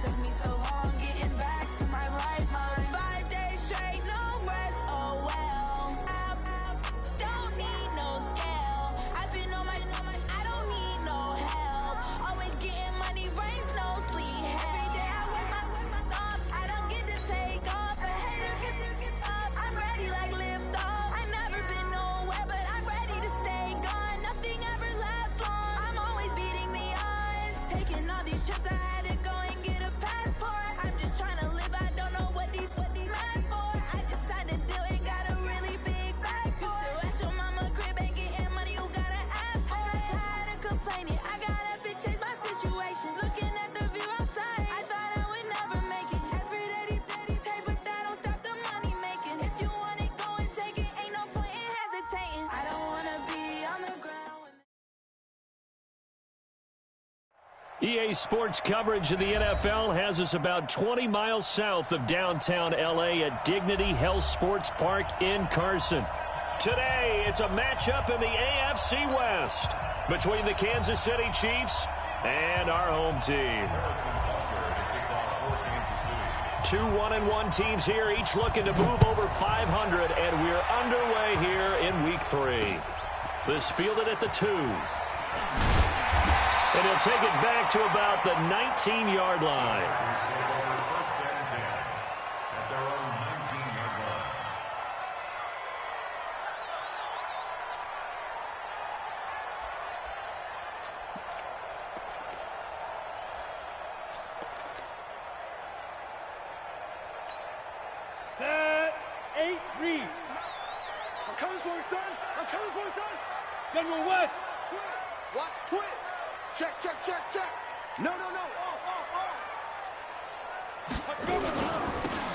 took me so long getting back to my right mind. 5 days straight, no rest, oh well. I don't need no scale. I've been on my, I don't need no help. Always getting money, rains, no sleep. Every day I work my thumb. I don't get to take off. A hater get up. I'm ready like lift off. I never been nowhere, but I'm ready to stay gone. Nothing ever lasts long. I'm always beating the odds. Taking all these trips, I had to go and get a passport. I'm just trying to live. I don't know what the mad for. I just had to do and got a really big bag for it. Still at your mama crib and getting money, you gotta ask for it. I'm tired of complaining. I gotta change my situation. Looking at the view outside, I thought I would never make it. Every day take, but that don't stop the money making. If you want it, go and take it. Ain't no point in hesitating. I don't wanna be on the ground. EA Sports coverage of the NFL has us about 20 miles south of downtown LA at Dignity Health Sports Park in Carson. Today, it's a matchup in the AFC West between the Kansas City Chiefs and our home team. 2 1-1 teams here, each looking to move over 500, and we're underway here in Week 3. This fielded at the 2. And he'll take it back to about the 19-yard line. Set, 8, read. I'm coming for you, son. I'm coming for you, son. General West. Twins. Watch twins. Check, check, check, check. No, no, no. Off.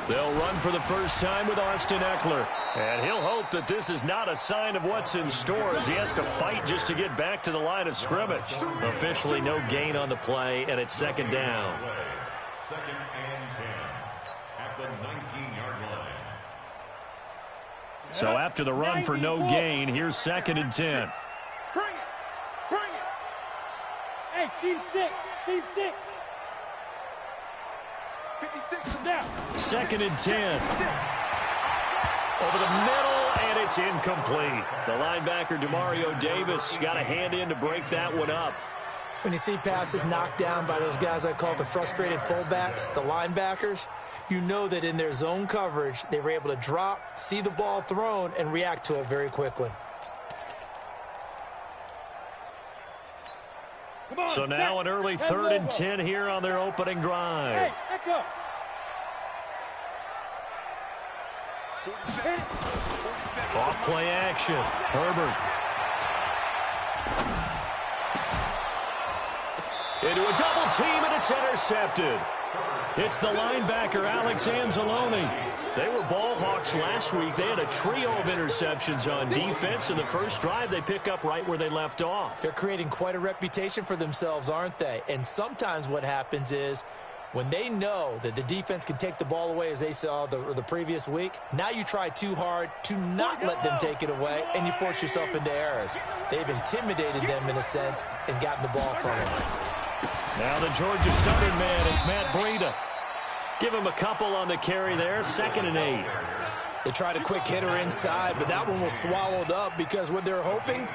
They'll run for the first time with Austin Eckler. And he'll hope that this is not a sign of what's in store as he has to fight just to get back to the line of scrimmage. Officially no gain on the play, and it's second down. Second and 10 at the 19-yard line. So after the run for no gain, here's second and 10. Bring it. Bring it. Hey, Steve 6. Steve 6. 56 down. Second and 10. Over the middle, and it's incomplete. The linebacker, Demario Davis, got a hand in to break that one up. When you see passes knocked down by those guys I call the frustrated fullbacks, the linebackers, you know that in their zone coverage, they were able to drop, see the ball thrown, and react to it very quickly. So now an early 3rd and 10 here on their opening drive. Hey, echo. Off play action. Herbert. Into a double team, and it's intercepted. It's the linebacker, Alex Anzalone. They were ball hawks last week. They had a trio of interceptions on defense. In the first drive, they pick up right where they left off. They're creating quite a reputation for themselves, aren't they? And sometimes what happens is when they know that the defense can take the ball away, as they saw the previous week, now you try too hard to not let them take it away, and you force yourself into errors. They've intimidated them, in a sense, and gotten the ball from them. Now the Georgia Southern man, it's Matt Breida. Give him a couple on the carry there, 2nd and 8. They tried a quick hitter inside, but that one was swallowed up because what they're hoping,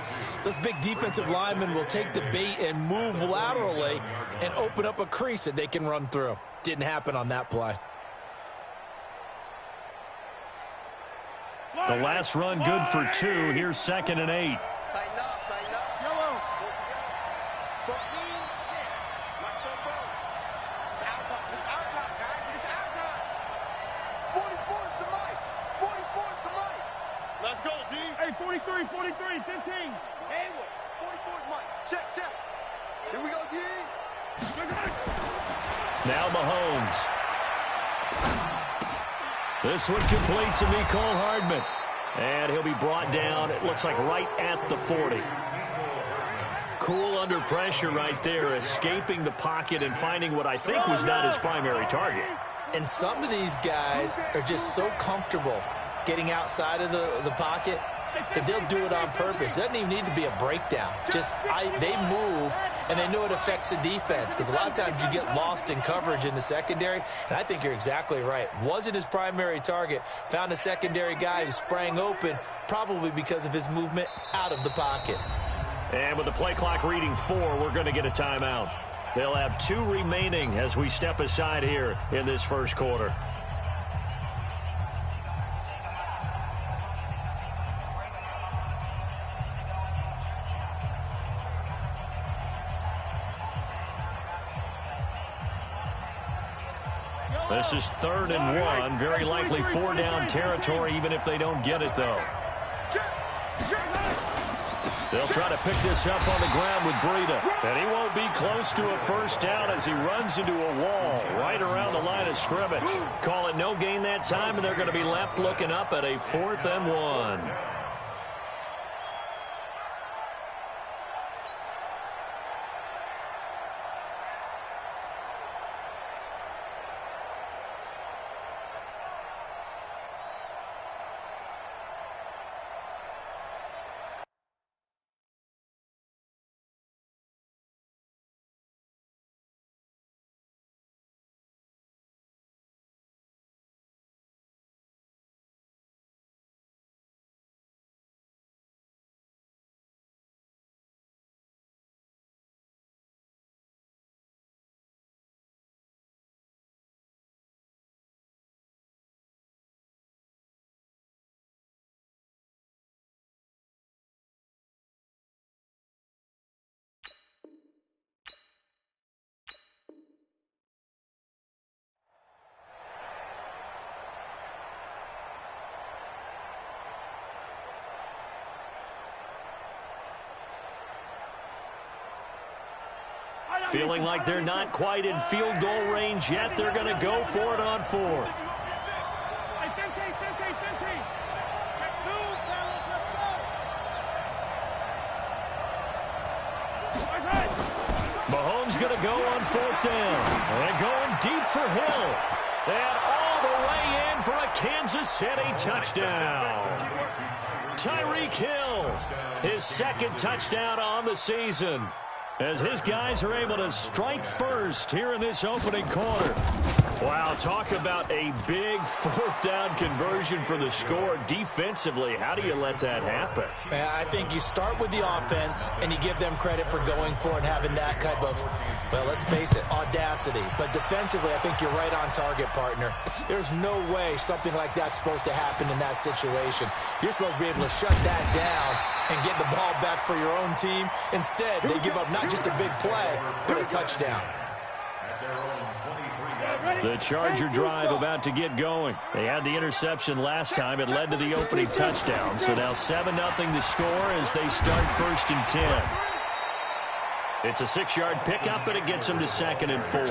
those big defensive linemen will take the bait and move laterally and open up a crease that they can run through. Didn't happen on that play. The last run good for 2. Here's 2nd and 8. Tighten up, tighten up. Yellow. Proceed 6. Like the boat. It's our time. It's our time, guys. It's our time. 44 is the mic. 44 is the mic. Let's go, D. Hey, 43, 43, 15. Haywood. 44 is mic. Check, check. Here we go, D. Now Mahomes. This one complete to Mecole Hardman. And he'll be brought down, it looks like right at the 40. Cool under pressure right there, escaping the pocket and finding what I think was not his primary target. And some of these guys are just so comfortable getting outside of the pocket that they'll do it on purpose. It doesn't even need to be a breakdown. Just they move, and they know it affects the defense, because a lot of times you get lost in coverage in the secondary, and I think you're exactly right. Wasn't his primary target. Found a secondary guy who sprang open, probably because of his movement out of the pocket. And with the play clock reading 4, we're going to get a timeout. They'll have 2 remaining as we step aside here in this first quarter. This is 3rd and 1. Very likely 4-down territory, even if they don't get it, though. They'll try to pick this up on the ground with Breida. And he won't be close to a first down as he runs into a wall right around the line of scrimmage. Call it no gain that time, and they're going to be left looking up at a 4th and 1. Feeling like they're not quite in field goal range yet. They're going to go for it on 4th. Mahomes going to go on 4th down. And going deep for Hill. And all the way in for a Kansas City touchdown. Tyreek Hill, his 2nd touchdown on the season, as his guys are able to strike first here in this opening quarter. Wow, talk about a big 4th down conversion for the score. Defensively, how do you let that happen? I think you start with the offense, and you give them credit for going for it, having that type of, well, let's face it, audacity. But defensively, I think you're right on target, partner. There's no way something like that's supposed to happen in that situation. You're supposed to be able to shut that down and get the ball back for your own team. Instead, they give up not just a big play, but a touchdown. The Charger drive about to get going. They had the interception last time. It led to the opening touchdown. So now 7-0 to score as they start 1st and 10. It's a 6-yard pickup, and it gets them to 2nd and 4.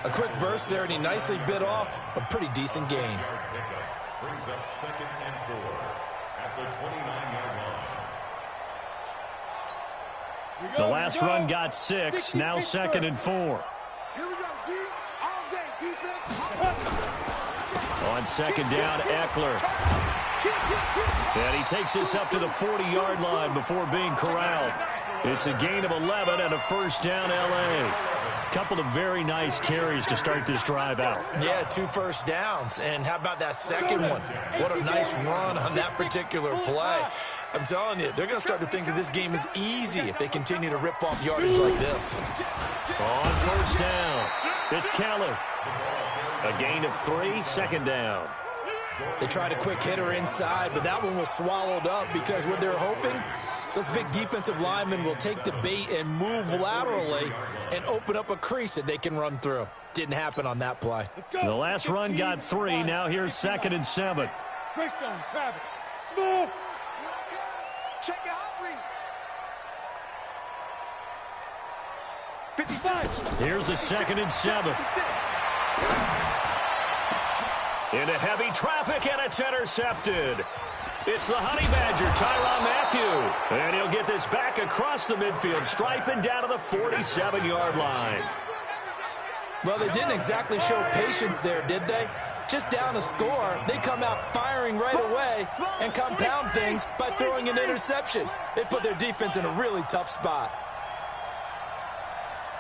A quick burst there, and he nicely bit off a pretty decent gain. Brings up 2nd and 4 at the 29-yard line. The last run got 6. Now 2nd and 4. Here we go, D. All day, defense. On 2nd down, Eckler. And he takes this up to the 40-yard line before being corralled. It's a gain of 11 and a 1st down, L.A. Couple of very nice carries to start this drive out. Yeah, 2 first downs. And how about that second one? What a nice run on that particular play. I'm telling you, they're going to start to think that this game is easy if they continue to rip off yardage like this. On 1st down, it's Keller. A gain of 3, 2nd down. They tried a quick hitter inside, but that one was swallowed up because what they're hoping, those big defensive linemen will take the bait and move laterally and open up a crease that they can run through. Didn't happen on that play. The last run got 3. Now here's 2nd and 7. Greystone, Travis. Smooth. Check your hot read. 55. Here's a 2nd and 7. Into heavy traffic, and it's intercepted. It's the Honey Badger, Tyrann Mathieu. And he'll get this back across the midfield, striping down to the 47-yard line. Well, they didn't exactly show patience there, did they? just down a score, they come out firing right away and compound things by throwing an interception. They put their defense in a really tough spot.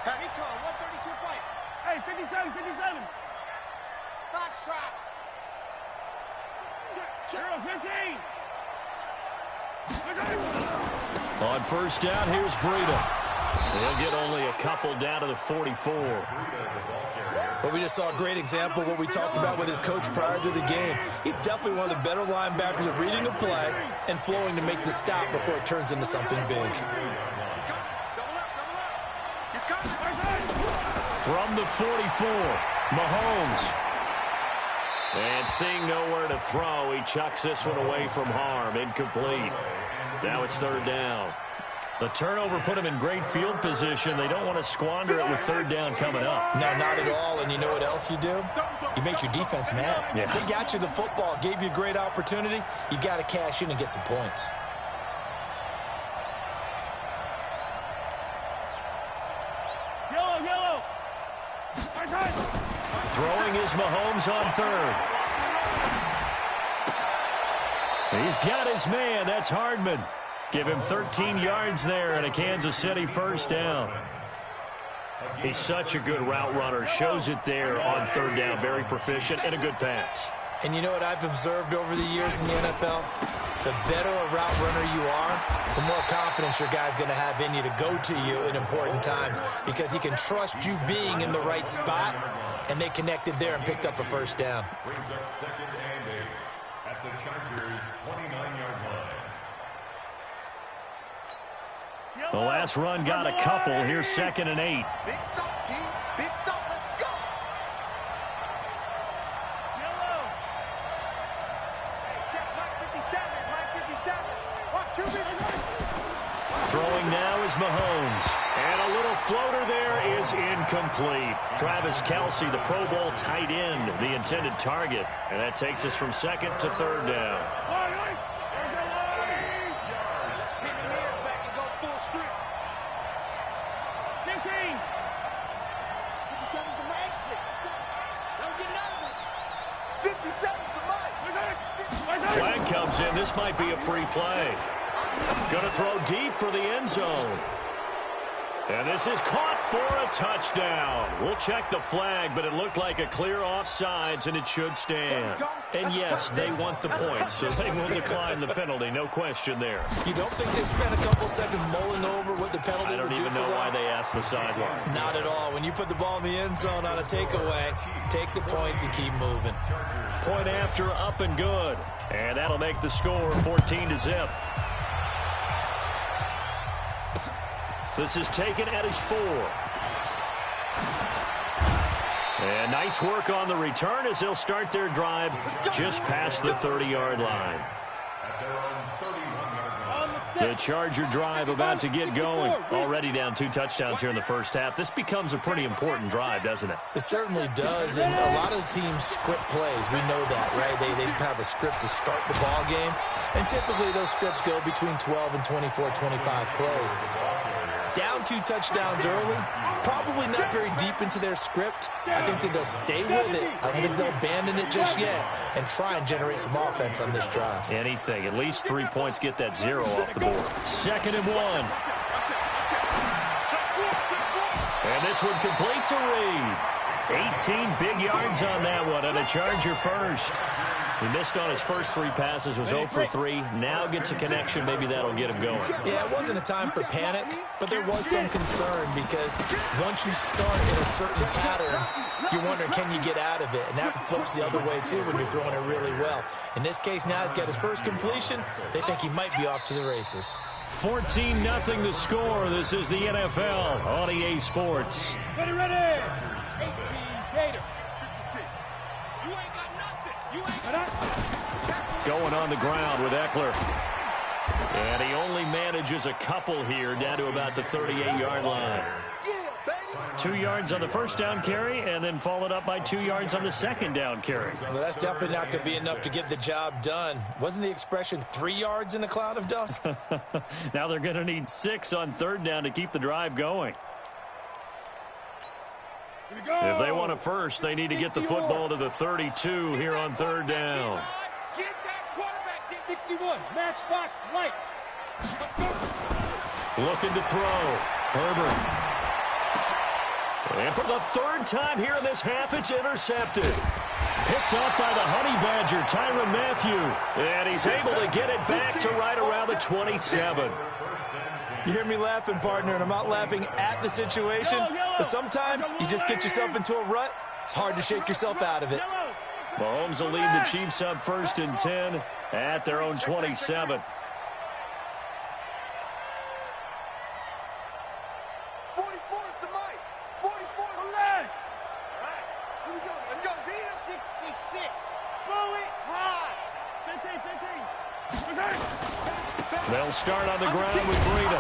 Hey, Nico, 132 fight. Hey, 57, 57. Box trap. 0-15. On first down, here's Breida. He'll get only a couple down to the 44. Well, we just saw a great example of what we talked about with his coach prior to the game. He's definitely one of the better linebackers at reading a play and flowing to make the stop before it turns into something big. From the 44, Mahomes. And seeing nowhere to throw, he chucks this one away from harm. Incomplete. Now it's third down. The turnover put him in great field position. They don't want to squander it with third down coming up. No, not at all. And you know what else you do? You make your defense mad. Yeah. They got you the football, gave you a great opportunity. You got to cash in and get some points. Yellow. Throwing is Mahomes on third. He's got his man. That's Hardman. Give him 13 yards there and a Kansas City first down. He's such a good route runner. Shows it there on third down. Very proficient and a good pass. And you know what I've observed over the years in the NFL? The better a route runner you are, the more confidence your guy's going to have in you to go to you in important times because he can trust you being in the right spot, and they connected there and picked up a first down. Brings up second and 8 at the Chargers' 29-yard line. The last run got a couple. Here's second and 8. Big stop, King. Big stop. Let's go. Yellow. Hey, check Mike 57. Mike 57. Watch QB. Throwing now is Mahomes. And a little floater there is incomplete. Travis Kelce, the Pro Bowl tight end, the intended target. And that takes us from second to third down. Flag comes in. This might be a free play. Going to throw deep for the end zone. And this is caught for a touchdown. We'll check the flag, but it looked like a clear offsides, and it should stand. And yes, they want the points, so they will decline the penalty. No question there. You don't think they spent a couple seconds mulling over what the penalty I don't even know why they asked the sideline. Not at all. When you put the ball in the end zone on a takeaway, take the points and keep moving. Point after, up and good. And that'll make the score 14-0. This is taken at his 4. And nice work on the return as they'll start their drive just past the 30-yard line. The Charger drive about to get going. Already down 2 touchdowns here in the first half. This becomes a pretty important drive, doesn't it? It certainly does, and a lot of the teams script plays. We know that, right? They have a script to start the ball game, and typically those scripts go between 12 and 24, 25 plays. Down 2 touchdowns early, probably not very deep into their script. I think that they'll stay with it. I don't think they'll abandon it just yet and try and generate some offense on this drive. Anything. At least 3 points, get that 0 off the board. Second and 1. And this one complete to Reed. 18 big yards on that one, and a Charger first. He missed on his first 3 passes, was 0 for 3. Now gets a connection. Maybe that'll get him going. Yeah, it wasn't a time for panic, but there was some concern because once you start in a certain pattern, you're wondering, can you get out of it? And that flips the other way, too, when you're throwing it really well. In this case, now he's got his first completion. They think he might be off to the races. 14-0 the score. This is the NFL on EA Sports. Ready. 18 Gator. 56. You ain't got nothing. You ain't got nothing. Going on the ground with Eckler. And he only manages a couple here down to about the 38-yard line. 2 yards on the first down carry and then followed up by 2 yards on the second down carry. Well, that's definitely not going to be enough to get the job done. Wasn't the expression 3 yards in a cloud of dust? Now they're going to need 6 on third down to keep the drive going. If they want a first, they need to get the football to the 32 here on third down. Get that quarterback. Get 61. Matchbox lights. Looking to throw. Herbert. And for the third time here in this half, it's intercepted. Picked up by the Honey Badger, Tyrann Mathieu. And he's able to get it back to right around the 27. You hear me laughing, partner, and I'm not laughing at the situation. But sometimes you just get yourself into a rut. It's hard to shake yourself out of it. Mahomes will lead the Chiefs up 1st and 10 at their own 27. 44 is the mic. 44 is the leg. All right, here we go. Let's go. 66. Bullet high. 15. They'll start on the ground with Breida.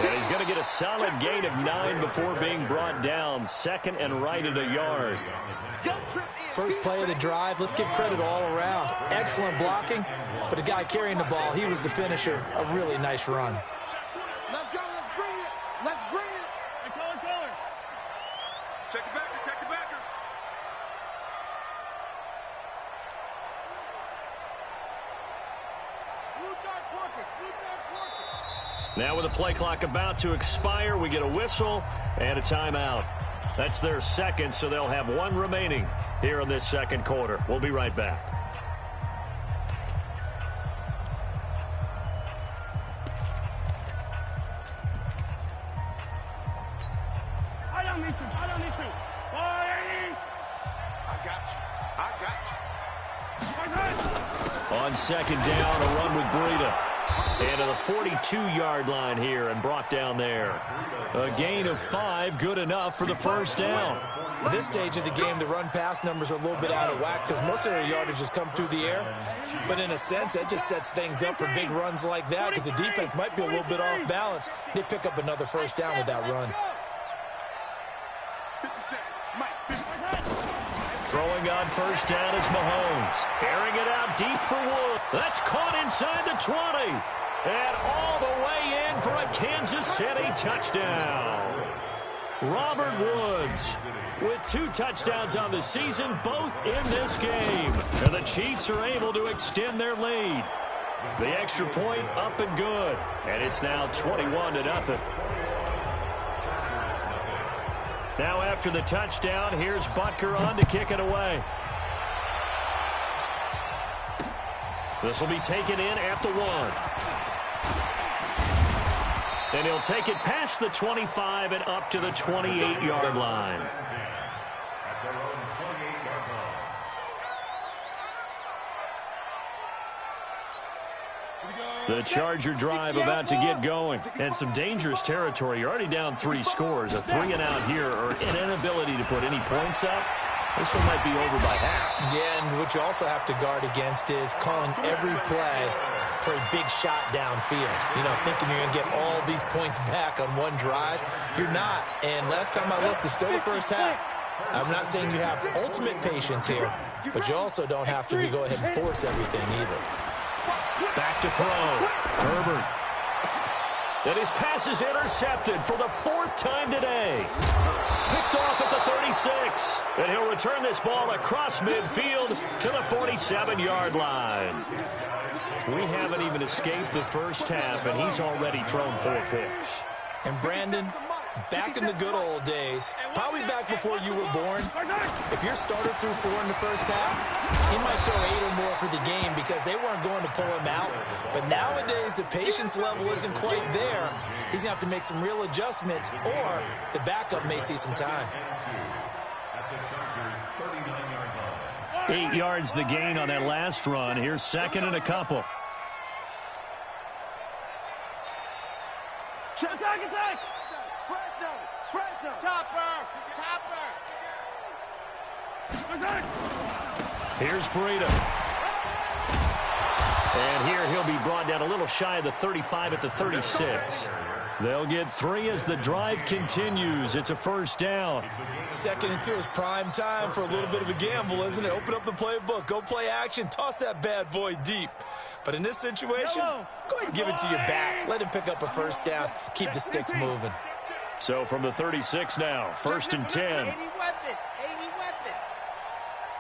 And he's going to get a solid gain of 9 before being brought down. 2nd and right at a yard. First play of the drive, let's give credit all around. Excellent blocking, but the guy carrying the ball, he was the finisher. A really nice run. Let's go. Let's bring it. Let's bring it. Hey, color. Check the backer. Check the backer. Blue dot Porkers. Blue dot Porkers. Now with the play clock about to expire, we get a whistle and a timeout. That's their second, so they'll have 1 remaining here in this second quarter. We'll be right back. I don't need to. I got you. On 2nd down, a run with Breida. And to the 42-yard line here and brought down there. A gain of 5, good enough for the first down. At this stage of the game, the run-pass numbers are a little bit out of whack because most of their yardage has come through the air. But in a sense, that just sets things up for big runs like that because the defense might be a little bit off balance. They pick up another first down with that run. 57. Mike. 57. Throwing on first down is Mahomes. Airing it out deep for Wood. That's caught inside the 20. And all the way in for a Kansas City touchdown. Robert Woods with 2 touchdowns on the season, both in this game. And the Chiefs are able to extend their lead. The extra point up and good. And it's now 21-0. Now after the touchdown, here's Butker on to kick it away. This will be taken in at the 1. And he'll take it past the 25 and up to the 28-yard line. The Charger drive about to get going. And some dangerous territory. You're already down 3 scores. A 3-and-out here or an inability to put any points up. This one might be over by half. Yeah, and what you also have to guard against is calling every play for a big shot downfield. You know, thinking you're going to get all these points back on one drive. You're not. And last time I looked, it's still the first half. I'm not saying you have ultimate patience here, but you also don't have to go ahead and force everything either. Back to throw. Herbert. And his pass is intercepted for the 4th time today. Picked off at the 36. And he'll return this ball across midfield to the 47-yard line. We haven't even escaped the first half, and he's already thrown 4 picks. And Brandon, back in the good old days, probably back before you were born, if your starter threw 4 in the first half, he might throw 8 or more for the game because they weren't going to pull him out. But nowadays, the patience level isn't quite there. He's going to have to make some real adjustments, or the backup may see some time. 8 yards the gain on that last run. Here's 2nd and a couple. Attack! Fresno. Chopper. Here's Breida. And here he'll be brought down a little shy of the 35 at the 36. They'll get 3 as the drive continues. It's a first down. 2nd and 2 is prime time for a little bit of a gamble, isn't it? Open up the playbook, go play action, toss that bad boy deep. But in this situation, go ahead and give it to your back. Let him pick up a first down. Keep the sticks moving. So from the 36 now, 1st and 10. 80 weapon. 80 weapon.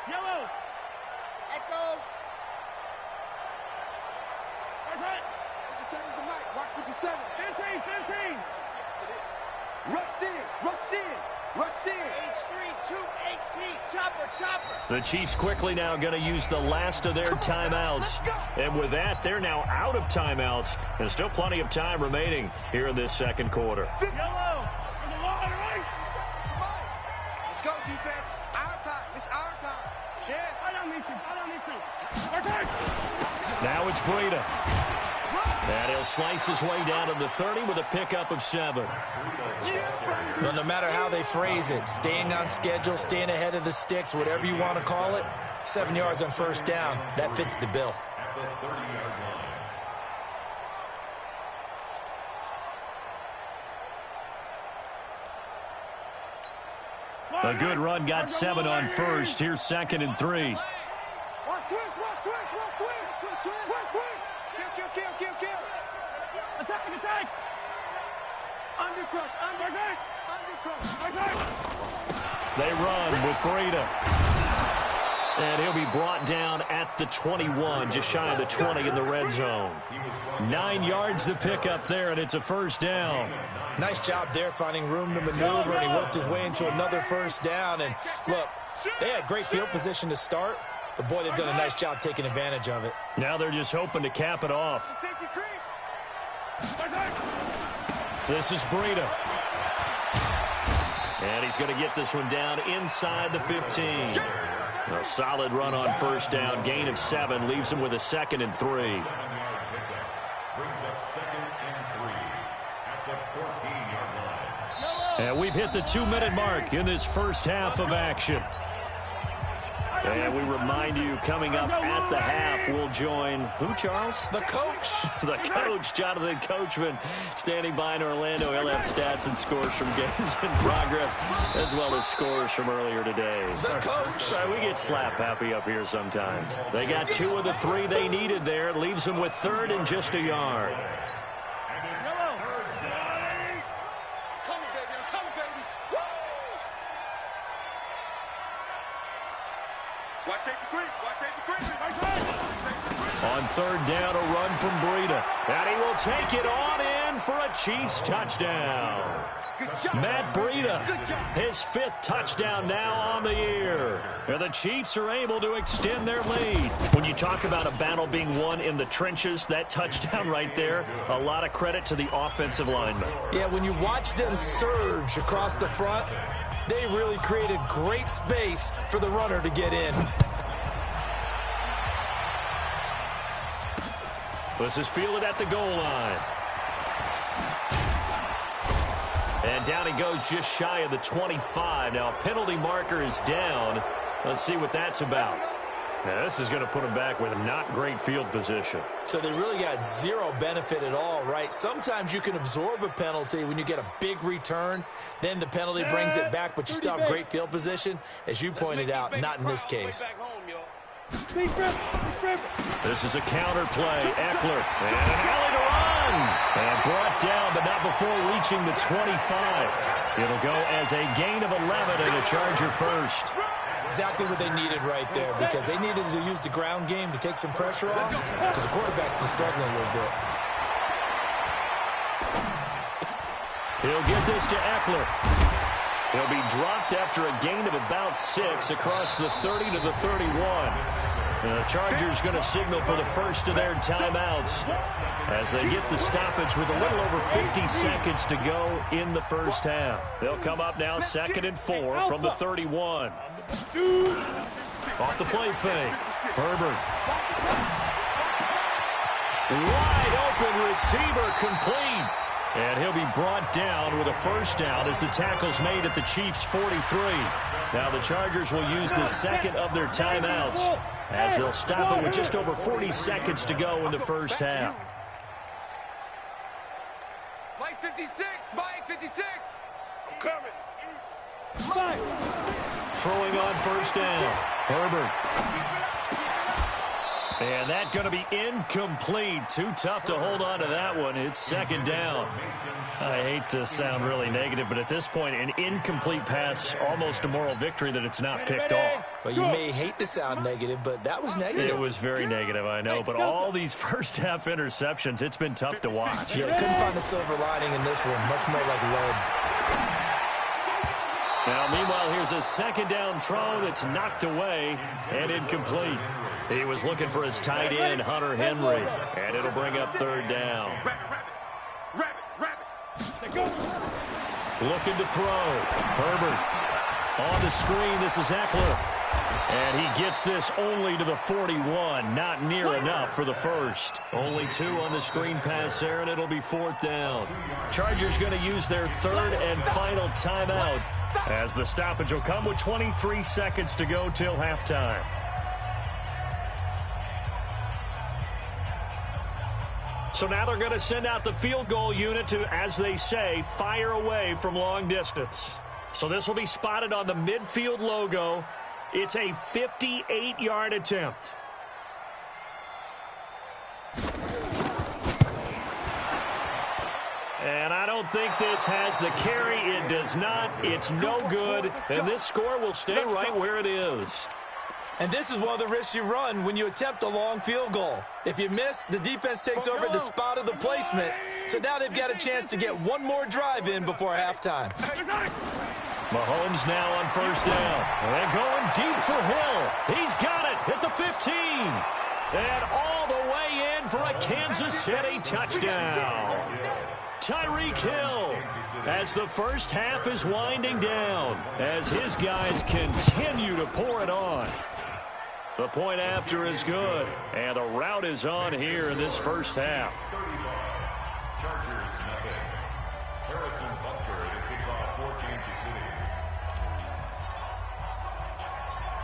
Yellow. Echo. That's it. 57's the mic. Watch 57. 15, 15. Rush in. Rush in. Rush in. H3, 218. Chopper, chopper. The Chiefs quickly now going to use the last of their timeouts. And with that, they're now out of timeouts. There's still plenty of time remaining here in this second quarter. Yellow. On the line, right? Let's go, defense. Our time. It's our time. Cheers. I don't need to. I don't need to. Okay. Now it's Breida. And he'll slice his way down to the 30 with a pickup of 7. Well, no matter how they phrase it, staying on schedule, staying ahead of the sticks, whatever you want to call it, 7 yards on first down, that fits the bill. A good run got 7 on first. Here's 2nd and 3. Watch twist, watch twist, watch twist. Twist, twist. Kill. Attack, attack. Undercrush, undercrush. They run with Breida. And he'll be brought down at the 21, just shy of the 20 in the red zone. 9 yards to pick up there, and it's a first down. Nice job there finding room to maneuver, and he worked his way into another first down. And look, they had great field position to start, but boy, they've done a nice job taking advantage of it. Now they're just hoping to cap it off. This is Breida. And he's going to get this one down inside the 15. A solid run on first down. Gain of 7 leaves him with a 2nd and 3. 7-yard pickup brings up 2nd and 3 at the 14-yard line. And we've hit the 2-minute mark in this first half of action. And we remind you, coming up at the half, we'll join who, Charles? The coach. The coach, Jonathan Coachman, standing by in Orlando. He'll have stats and scores from games in progress, as well as scores from earlier today. The coach. We get slap happy up here sometimes. They got 2 of the 3 they needed there. It leaves them with 3rd and just a yard. On 3rd down, a run from Breida. And he will take it on in for a Chiefs touchdown. Matt Breida, his 5th touchdown now on the year. And the Chiefs are able to extend their lead. When you talk about a battle being won in the trenches, that touchdown right there, a lot of credit to the offensive linemen. Yeah, when you watch them surge across the front, they really created great space for the runner to get in. This is fielded at the goal line. And down he goes just shy of the 25. Now a penalty marker is down. Let's see what that's about. Now this is going to put him back with not great field position. So they really got 0 benefit at all, right? Sometimes you can absorb a penalty when you get a big return. Then the penalty brings it back, but you still have great field position. As you pointed out, not in this case. This is a counter play. Eckler. And an alley to run. And brought down, but not before reaching the 25. It'll go as a gain of 11 and a Charger first. Exactly what they needed right there, because they needed to use the ground game to take some pressure off, because the quarterback's been struggling a little bit. He'll get this to Eckler. He'll be dropped after a gain of about 6 across the 30 to the 31. The Chargers going to signal for the first of their timeouts as they get the stoppage with a little over 50 seconds to go in the first half. They'll come up now 2nd and 4 from the 31. Off the play fake. Herbert. Wide open receiver complete. And he'll be brought down with a first down as the tackle's made at the Chiefs' 43. Now the Chargers will use the 2nd of their timeouts as they'll stop it with just over 40 seconds to go in the first half. Mike 56, Mike 56. I'm coming. Throwing on first down. Herbert. And that's going to be incomplete. Too tough to hold on to that one. It's second down. I hate to sound really negative, but at this point, an incomplete pass, almost a moral victory that it's not picked off. Well, you may hate to sound negative, but that was negative. It was very negative, I know. But all these first-half interceptions, it's been tough to watch. Yeah, couldn't find a silver lining in this one. Much more like lead. Now, meanwhile, here's a second down throw that's knocked away and incomplete. He was looking for his tight end, Hunter Henry, and it'll bring up third down. Looking to throw. Herbert on the screen. This is Eckler. And he gets this only to the 41. Not near enough for the first. Only 2 on the screen pass there, and it'll be fourth down. Chargers going to use their third and final timeout as the stoppage will come with 23 seconds to go till halftime. So now they're going to send out the field goal unit to, as they say, fire away from long distance. So this will be spotted on the midfield logo. It's a 58-yard attempt. And I don't think this has the carry. It does not. It's no good. And this score will stay right where it is. And this is one of the risks you run when you attempt a long field goal. If you miss, the defense takes over at the spot of the placement. So now they've got a chance to get one more drive in before halftime. Mahomes now on first down. And going deep for Hill. He's got it at the 15. And all the way in for a Kansas City touchdown. Tyreek Hill as the first half is winding down as his guys continue to pour it on. The point after is good, and the route is on here in this first half. Chargers nothing. Harrison Butker to kick off for Kansas City.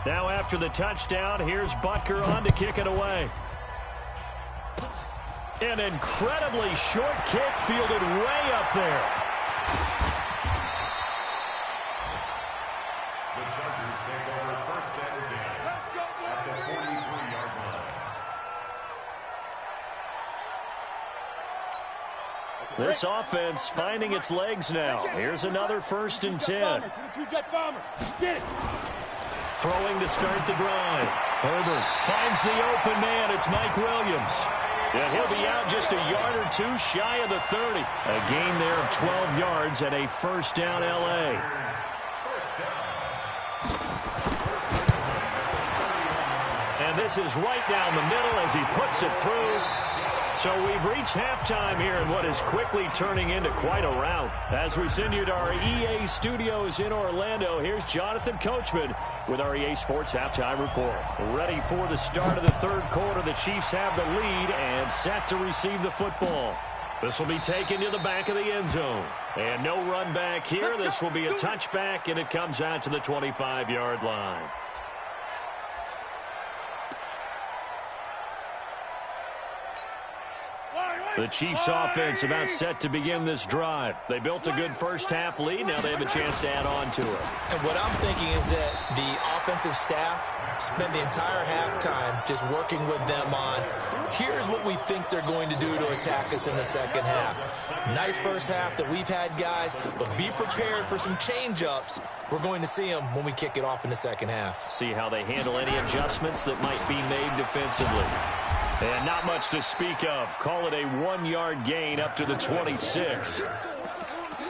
Now after the touchdown, here's Butker on to kick it away. An incredibly short kick fielded way up there. The Chargers take over first and 10 at the 43-yard line. This offense finding its legs now. Here's another first and 10. Throwing to start the drive. Herbert finds the open man. It's Mike Williams. And he'll be out just a yard or two shy of the 30. A gain there of 12 yards and a first down L.A. And this is right down the middle as he puts it through. So we've reached halftime here in what is quickly turning into quite a rout. As we send you to our EA studios in Orlando, here's Jonathan Coachman with our EA Sports Halftime Report. Ready for the start of the third quarter. The Chiefs have the lead and set to receive the football. This will be taken to the back of the end zone. And no run back here. This will be a touchback, and it comes out to the 25-yard line. The Chiefs offense about set to begin this drive. They built a good first half lead. Now they have a chance to add on to it. And what I'm thinking is that the offensive staff spent the entire halftime just working with them on, here's what we think they're going to do to attack us in the second half. Nice first half that we've had, guys, but be prepared for some change-ups. We're going to see them when we kick it off in the second half. See how they handle any adjustments that might be made defensively. And not much to speak of. Call it a 1-yard gain up to the 26.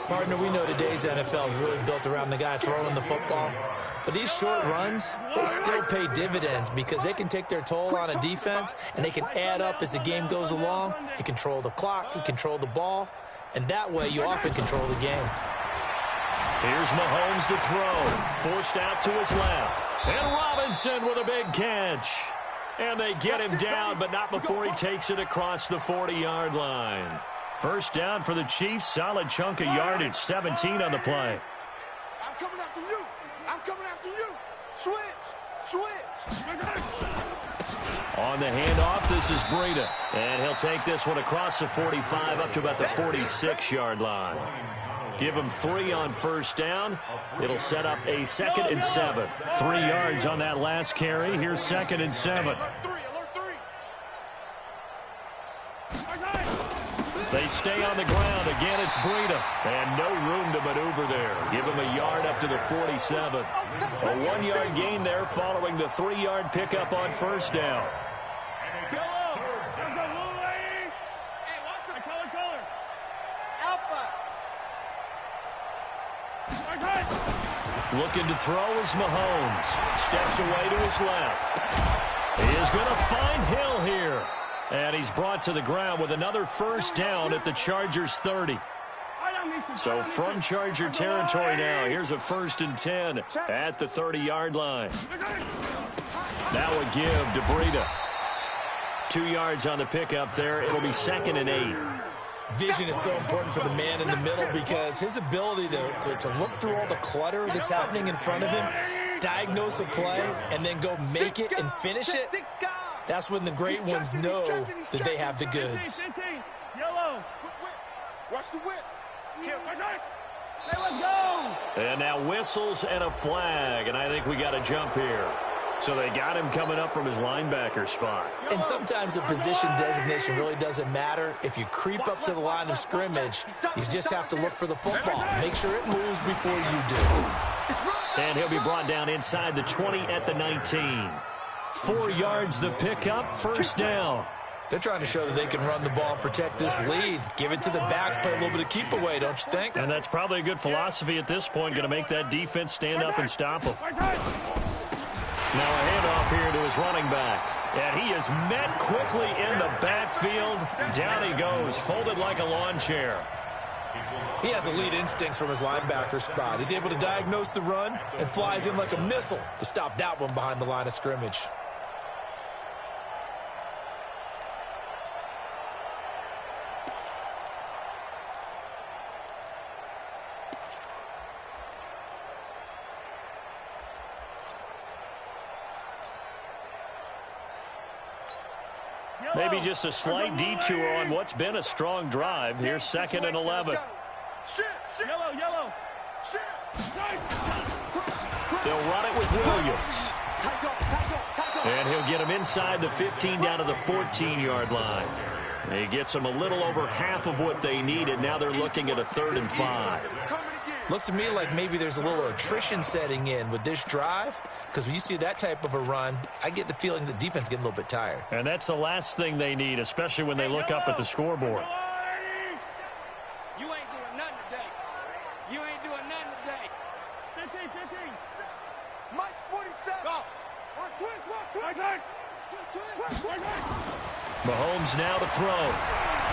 Partner, we know today's NFL is really built around the guy throwing the football. But these short runs, they still pay dividends because they can take their toll on a defense and they can add up as the game goes along. You control the clock, you control the ball, and that way you often control the game. Here's Mahomes to throw. Forced out to his left. And Robinson with a big catch. And they get him down, but not before he takes it across the 40-yard line. First down for the Chiefs. Solid chunk of yardage. 17 on the play. I'm coming after you. I'm coming after you. Switch. On the handoff, this is Breida. And he'll take this one across the 45 up to about the 46-yard line. Give him 3 on first down. It'll set up a 2nd and 7. 3 yards on that last carry. Here's 2nd and 7. They stay on the ground. Again, it's Breida. And no room to maneuver there. Give him a yard up to the 47. A 1-yard gain there following the 3-yard pickup on first down. Looking to throw is Mahomes. Steps away to his left. He is going to find Hill here. And he's brought to the ground with another first down at the Chargers 30. So from Charger territory now, here's a 1st and 10 at the 30-yard line. Now a give to Breida. 2 yards on the pickup there. It'll be 2nd and 8. Vision is so important for the man in the middle because his ability to look through all the clutter that's happening in front of him, diagnose a play, and then go make it and finish it, that's when the great ones know that they have the goods. Yellow. Watch the whip. Hey, let's go. And now whistles and a flag, and I think we got a jump here. So they got him coming up from his linebacker spot. And sometimes the position designation really doesn't matter. If you creep up to the line of scrimmage, you just have to look for the football. Make sure it moves before you do. And he'll be brought down inside the 20 at the 19. 4 yards the pickup, first down. They're trying to show that they can run the ball and protect this lead. Give it to the backs, play a little bit of keep away, don't you think? And that's probably a good philosophy at this point, going to make that defense stand up and stop them. Now a handoff here to his running back. And he is met quickly in the backfield. Down he goes, folded like a lawn chair. He has elite instincts from his linebacker spot. He's able to diagnose the run and flies in like a missile to stop that one behind the line of scrimmage. Maybe just a slight detour on what's been a strong drive. Here's 2nd and 11. Yellow. They'll run it with Williams. And he'll get him inside the 15 down to the 14-yard line. He gets them a little over half of what they needed. Now they're looking at a 3rd and 5. Looks to me like maybe there's a little attrition setting in with this drive, because when you see that type of a run, I get the feeling the defense getting a little bit tired. And that's the last thing they need, especially when they look up at the scoreboard. You ain't doing nothing today. You ain't doing nothing today. 15. Mike's 47. Go. Watch twins. Mahomes now to throw.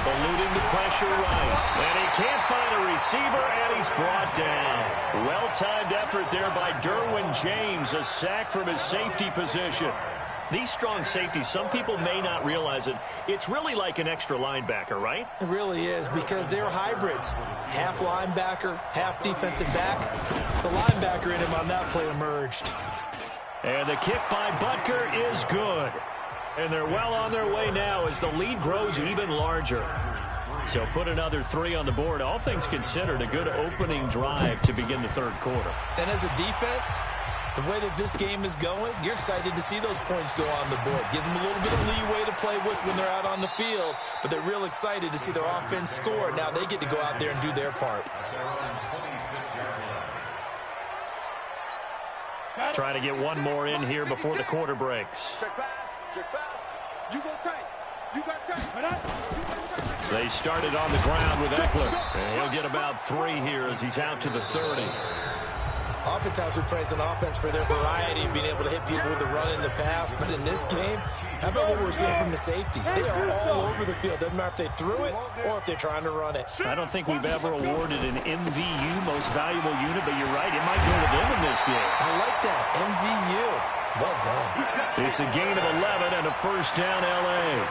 Eluding the pressure right. And he can't find a receiver, and he's brought down. Well-timed effort there by Derwin James. A sack from his safety position. These strong safeties, some people may not realize it. It's really like an extra linebacker, right? It really is, because they're hybrids. Half linebacker, half defensive back. The linebacker in him on that play emerged. And the kick by Butker is good. And they're well on their way now as the lead grows even larger. So put another 3 on the board. All things considered, a good opening drive to begin the 3rd quarter. And as a defense, the way that this game is going, you're excited to see those points go on the board. Gives them a little bit of leeway to play with when they're out on the field, but they're real excited to see their offense score. Now they get to go out there and do their part. Trying to get one more in here before the quarter breaks. Check pass. You go tight. You got tight. They started on the ground with Eckler. And he'll get about 3 here as he's out to the 30. Oftentimes we praise an offense for their variety of being able to hit people with the run in the pass. But in this game, how about what we're seeing from the safeties? They are all over the field. Doesn't matter if they threw it or if they're trying to run it. I don't think we've ever awarded an MVU, most valuable unit, but you're right, it might go to them in this game. I like that, MVU. Well done. It's a gain of 11 and a first down, L.A.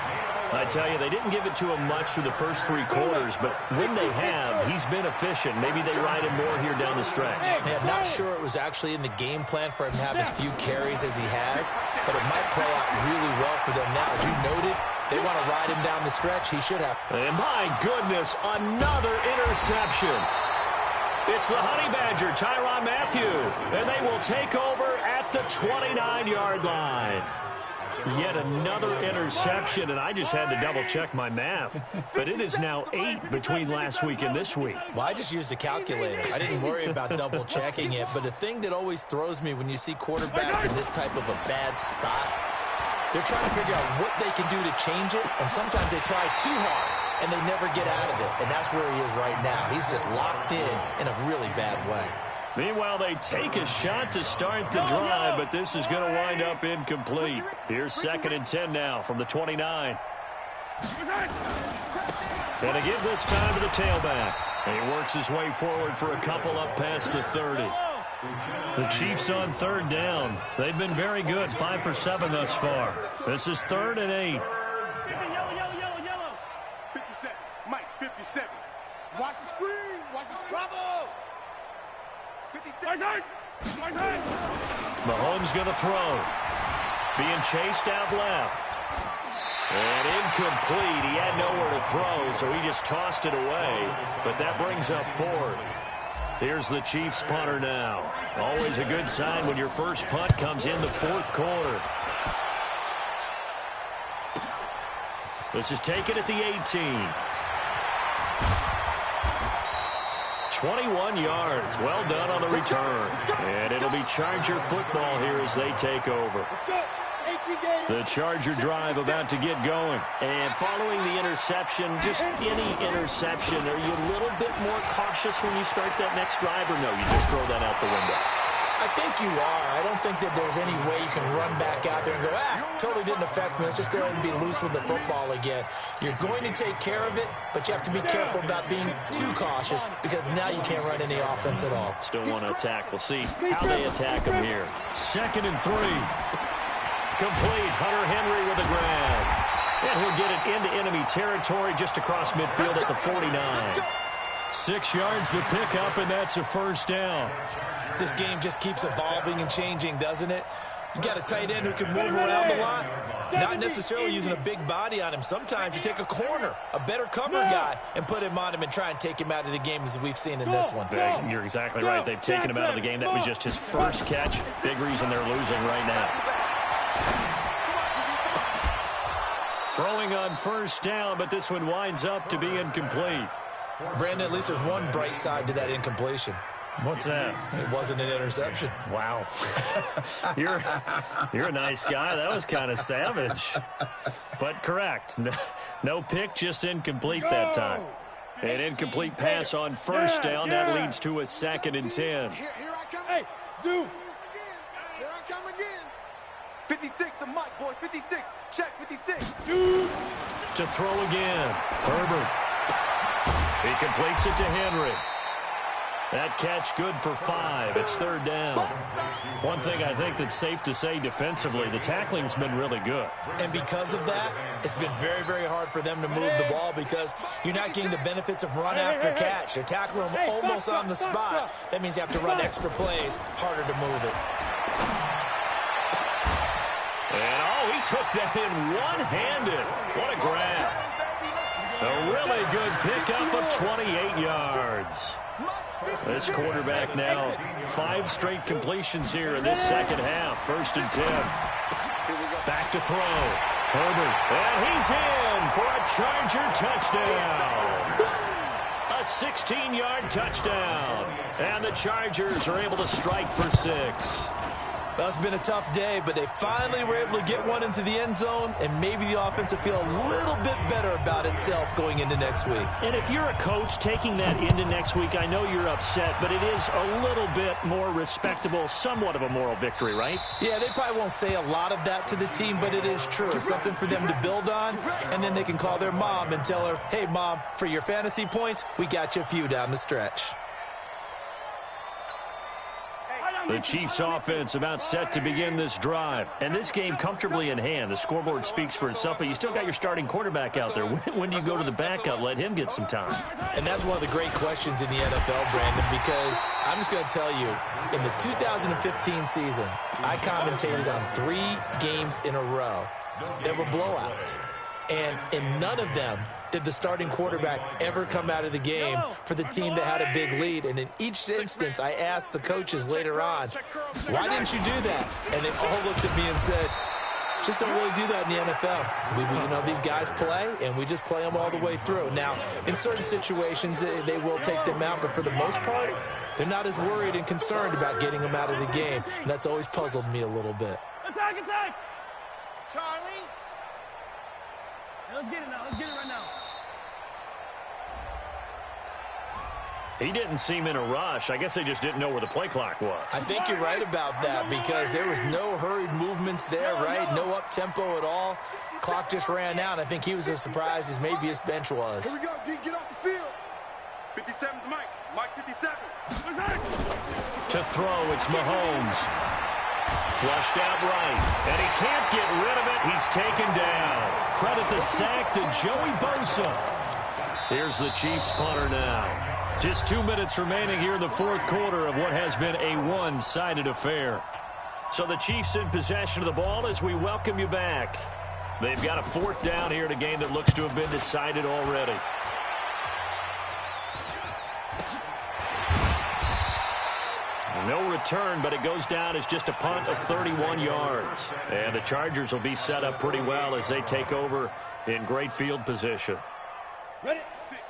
I tell you, they didn't give it to him much through the first 3 quarters, but when they have, he's been efficient. Maybe they ride him more here down the stretch. Man, not sure it was actually in the game plan for him to have as few carries as he has, but it might play out really well for them now. As you noted, they want to ride him down the stretch. He should have. And my goodness, another interception. It's the Honey Badger, Tyrann Mathieu, and they will take over at the 29-yard line. Yet another interception, and I just had to double-check my math. But it is now 8 between last week and this week. Well, I just used a calculator. I didn't worry about double-checking it. But the thing that always throws me when you see quarterbacks in this type of a bad spot, they're trying to figure out what they can do to change it, and sometimes they try too hard, and they never get out of it. And that's where he is right now. He's just locked in a really bad way. Meanwhile, they take a shot to start the drive, but this is going to wind up incomplete. Here's 2nd and 10 now from the 29. And a give this time to the tailback. And he works his way forward for a couple up past the 30. The Chiefs on 3rd down. They've been very good, 5 for 7 thus far. This is 3rd and 8. 57. Mike, 57. Watch the screen. Watch the scrabble. 56. Mahomes going to throw. Being chased out left. And incomplete. He had nowhere to throw, so he just tossed it away. But that brings up 4th. Here's the Chiefs punter now. Always a good sign when your first punt comes in the 4th quarter. This is taken at the 18. 21 yards. Well done on the return. And it'll be Charger football here as they take over. The Charger drive about to get going. And following the interception, just any interception, are you a little bit more cautious when you start that next drive, or no, you just throw that out the window? I think you are. I don't think that there's any way you can run back out there and go, totally didn't affect me. Let's just go ahead and be loose with the football again. You're going to take care of it, but you have to be careful about being too cautious because now you can't run any offense at all. Still want to attack. We'll see how they attack them here. 2nd and 3. Complete. Hunter Henry with a grab. And he'll get it into enemy territory just across midfield at the 49. 6 yards the pickup, and that's a 1st down. This game just keeps evolving and changing, doesn't it? You got a tight end who can move around a lot, not necessarily using a big body on him. Sometimes you take a corner, a better cover guy, and put him on him and try and take him out of the game as we've seen in this one. You're exactly right. They've taken him out of the game. That was just his first catch. Big reason they're losing right now. Throwing on 1st down, but this one winds up to be incomplete. Brandon, at least there's one bright side to that incompletion. What's that? It wasn't an interception. Wow. You're a nice guy. That was kind of savage. But correct. No pick, just incomplete that time. An incomplete pass on 1st down. That leads to a 2nd and 10. Here I come. Hey, Zoo. Here I come again. 56, the mic, boys. 56. Check 56. To throw again. Herbert. He completes it to Henry. That catch good for 5. It's 3rd down. One thing I think that's safe to say defensively, the tackling's been really good. And because of that, it's been very, very hard for them to move the ball because you're not getting the benefits of run after catch. They're tackling them almost on the spot. That means you have to run extra plays, harder to move it. And, he took that in one-handed. What a grab. A really good pickup of 28 yards. This quarterback now 5 straight completions here in this second half. 1st and 10. Back to throw. Herbert. And he's in for a Charger touchdown. A 16-yard touchdown. And the Chargers are able to strike for 6. Well, it's been a tough day, but they finally were able to get one into the end zone, and maybe the offense will feel a little bit better about itself going into next week. And if you're a coach taking that into next week, I know you're upset, but it is a little bit more respectable, somewhat of a moral victory, right? Yeah, they probably won't say a lot of that to the team, but it is true. It's something for them to build on, and then they can call their mom and tell her, hey, Mom, for your fantasy points, we got you a few down the stretch. The Chiefs offense about set to begin this drive. And this game comfortably in hand. The scoreboard speaks for itself, but you still got your starting quarterback out there. When do you go to the backup? Let him get some time. And that's one of the great questions in the NFL, Brandon, because I'm just going to tell you, in the 2015 season, I commentated on 3 games in a row that were blowouts. And in none of them did the starting quarterback ever come out of the game for the team that had a big lead. And in each instance, I asked the coaches later on, why didn't you do that? And they all looked at me and said, Just don't really do that in the NFL. These guys play, and we just play them all the way through. Now, in certain situations, they will take them out, but for the most part, they're not as worried and concerned about getting them out of the game, and that's always puzzled me a little bit. Attack, attack! Charlie. Hey, let's get it now. Let's get it right now. He didn't seem in a rush. I guess they just didn't know where the play clock was. I think you're right about that because there was no hurried movements there, right? No up-tempo at all. Clock just ran out. I think he was as surprised as maybe his bench was. Here we go, D. Get off the field. 57's Mike. Mike 57. To throw, it's Mahomes. Flushed out right, and he can't get rid of it. He's taken down. Credit the sack to Joey Bosa. Here's the Chiefs punter now. Just 2 minutes remaining here in the fourth quarter of what has been a one-sided affair. So the Chiefs in possession of the ball as we welcome you back. They've got a fourth down here in a game that looks to have been decided already. No return, but it goes down as just a punt of 31 yards. And the Chargers will be set up pretty well as they take over in great field position. Ready?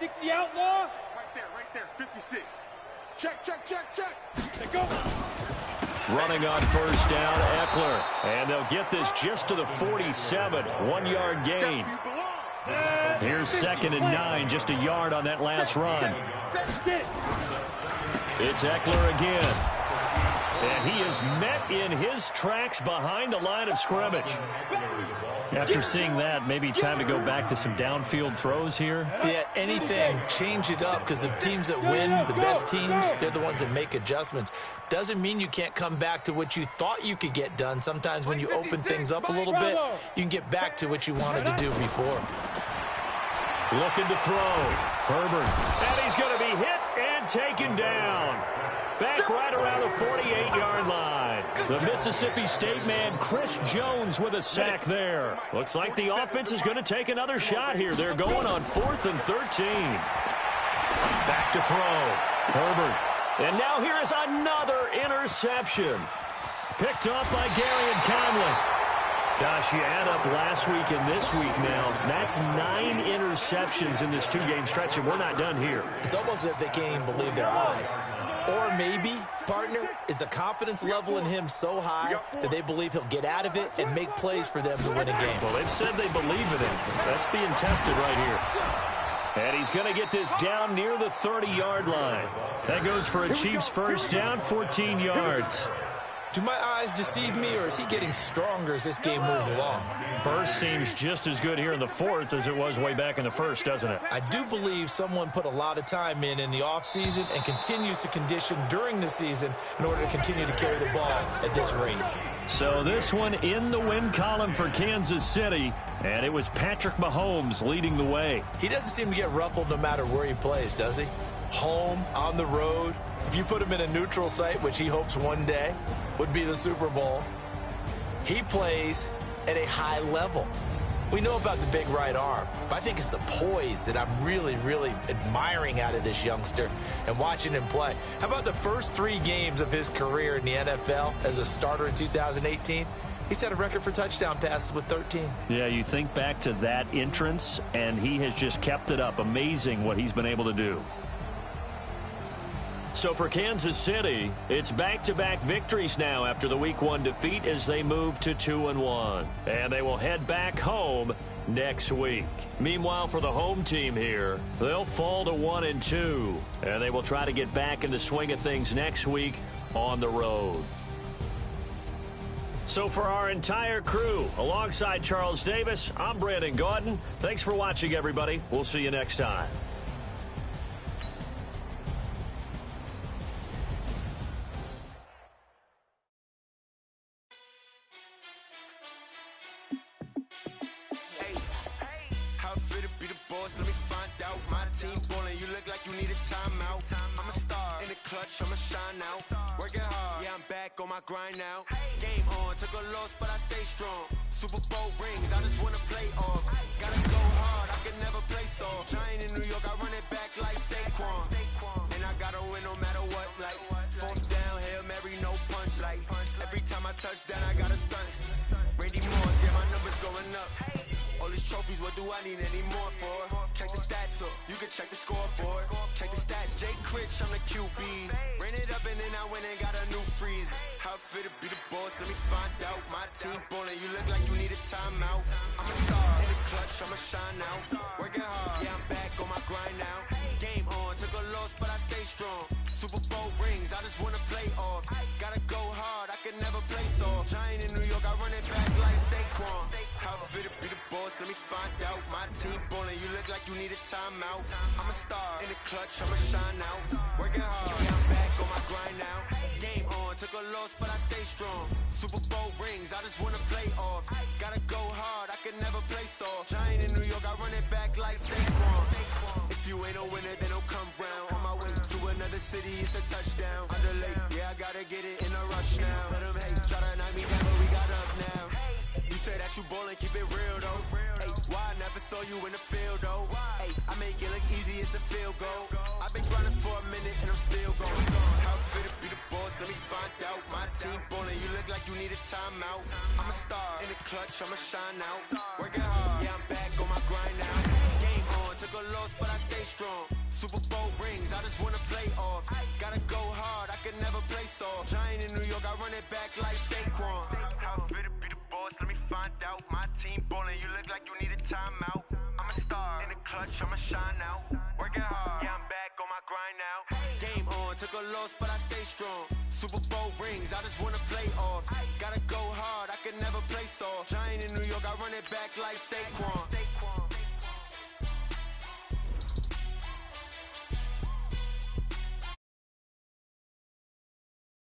60 outlaw. Right there. 56. Check. Let's go. Running on first down, Eckler. And they'll get this just to the 47. 1 yard gain. Here's 2nd and 9, just a yard on that last run. It's Eckler again. And he is met in his tracks behind the line of scrimmage. After seeing that, maybe time to go back to some downfield throws here. Yeah, anything. Change it up because the teams that win, the best teams, they're the ones that make adjustments. Doesn't mean you can't come back to what you thought you could get done. Sometimes when you open things up a little bit, you can get back to what you wanted to do before. Looking to throw. Herbert. And he's going to be hit and taken down. Back right around the 48-yard line. The Mississippi State man, Chris Jones, with a sack there. Looks like the offense is going to take another shot here. They're going on 4th and 13. Back to throw. Herbert. And now here is another interception. Picked off by Garyon Conley. Gosh, you add up last week and this week now. That's 9 interceptions in this 2-game stretch, and we're not done here. It's almost as if they can't even believe their eyes. Or maybe, partner, is the confidence level in him so high that they believe he'll get out of it and make plays for them to win a game. Well, they've said they believe in him. That's being tested right here. And he's going to get this down near the 30-yard line. That goes for a Chiefs first down, 14 yards. Do my eyes deceive me, or is he getting stronger as this game moves along? Burst seems just as good here in the fourth as it was way back in the first, doesn't it? I do believe someone put a lot of time in the offseason and continues to condition during the season in order to continue to carry the ball at this rate. So this one in the win column for Kansas City, and it was Patrick Mahomes leading the way. He doesn't seem to get ruffled no matter where he plays, does he? Home, on the road. If you put him in a neutral site, which he hopes one day would be the Super Bowl, he plays at a high level. We know about the big right arm, but I think it's the poise that I'm really, really admiring out of this youngster and watching him play. How about the first 3 games of his career in the NFL as a starter in 2018? He set a record for touchdown passes with 13. Yeah, you think back to that entrance, and he has just kept it up. Amazing what he's been able to do. So for Kansas City, it's back-to-back victories now after the Week 1 defeat as they move to 2-1. And they will head back home next week. Meanwhile, for the home team here, they'll fall to 1-2. And they will try to get back in the swing of things next week on the road. So for our entire crew, alongside Charles Davis, I'm Brandon Gaudin. Thanks for watching, everybody. We'll see you next time. I'ma shine now, working hard, yeah, I'm back on my grind now. Game on, took a loss, but I stay strong. Super Bowl rings, I just wanna play off. Gotta go hard, I can never play soft. Giant in New York, I run it back like Saquon. And I gotta win no matter what, like 4th down, Hail Mary, no punch. Like every time I touch down, I gotta stunt. Randy Moss, yeah, my what do I need any more for? Check the stats up, you can check the scoreboard. Check the stats, Jay Critch, I'm the QB. Ran it up and then I went and got a new freeze. How fit to be the boss, let me find out. My team ballin', you look like you need a timeout. I'm a star, in the clutch, I'ma shine out. Working hard, yeah, I'm back on my grind now. Game on, took a loss, but I stay strong. Super Bowl rings, I just wanna play off. Gotta go hard, I can never play soft. Giant in New York, I run it back like Saquon. How fit to be the boss, let me find out. My team ballin', you look like you need a timeout. I'm a star, in the clutch, I'ma shine out. Working hard, yeah, I'm back on my grind now. Game on, took a loss, but I stay strong. Super Bowl rings, I just wanna play off. Gotta go hard, I can never play soft. Giant in New York, I run it back like Saquon. If you ain't a winner, then don't come round. On my way to another city, it's a touchdown. Underlay, yeah, I gotta get it in a rush now. Let them hate, try to knock me down, but we got up now. You say that you ballin', keep it real though. Hey, why I never saw you in the field though? Hey, I make it look easy, it's a field goal. I've been grinding for a minute and I'm still going. How fit to be the boss, let me find out. My team ballin', you look like you need a timeout. I'm a star, in the clutch, I'ma shine out. Working hard, yeah, I'm back on my grind now. Game on, took a loss, but I stay strong. Super Bowl rings, I just wanna play off. Gotta go hard, I can never play soft. Giant in New York, I run it back like Saquon. How fit to be the boss, let me find out. My team ballin', you look like you need a timeout. I'm a star, in the clutch, I'ma shine out. Working hard, yeah, I'm back on my grind now. Game on, took a loss, but I stay strong. Super Bowl rings, I just wanna play off. Gotta go hard, I can never play soft. Giant in New York, I run it back like Saquon.